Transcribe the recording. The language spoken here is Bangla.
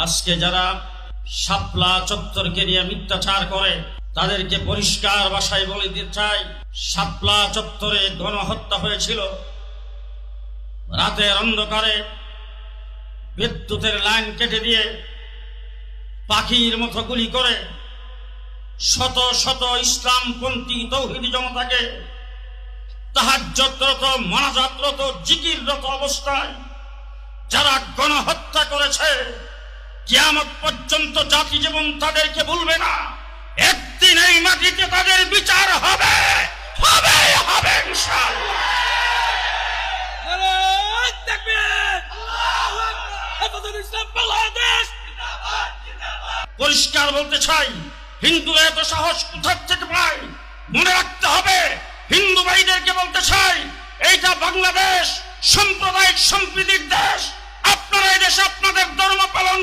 আজকে যারা শাপলা চত্বরকে নিয়ে মিথ্যাচার করে তাদেরকে পরিষ্কার ভাষায় বলে দিতে চাই, শাপলা চত্বরে গণহত্যা হয়েছিল। রাতের অন্ধকারে বিদ্যুতের লাইন কেটে দিয়ে পাখির মতো গুলি করে শত শত ইসলামপন্থী তৌহিদি জনতাকে তাহাজ্জুদরত, মোনাজাতরত, জিকিররত অবস্থায় যারা গণহত্যা করেছে, কিয়ামত পর্যন্ত জাতি জীবন তাদেরকে ভুলবে না। একদিন এই মাটিতে তাদের বিচার হবে, হবে, হবে ইনশাআল্লাহ। নারায়ে তাকবীর, আল্লাহু আকবার, হেফাজত ইসলাম বাংলাদেশ। পরিষ্কার বলতে চাই, হিন্দুরা এত সাহস কোথা থেকে পায়? মনে রাখতে হবে, হিন্দু ভাইদেরকে বলতে চাই, এইটা বাংলাদেশ সাম্প্রদায়িক সম্প্রীতির দেশ। আপনারা এই দেশে আপনাদের ধর্ম পালন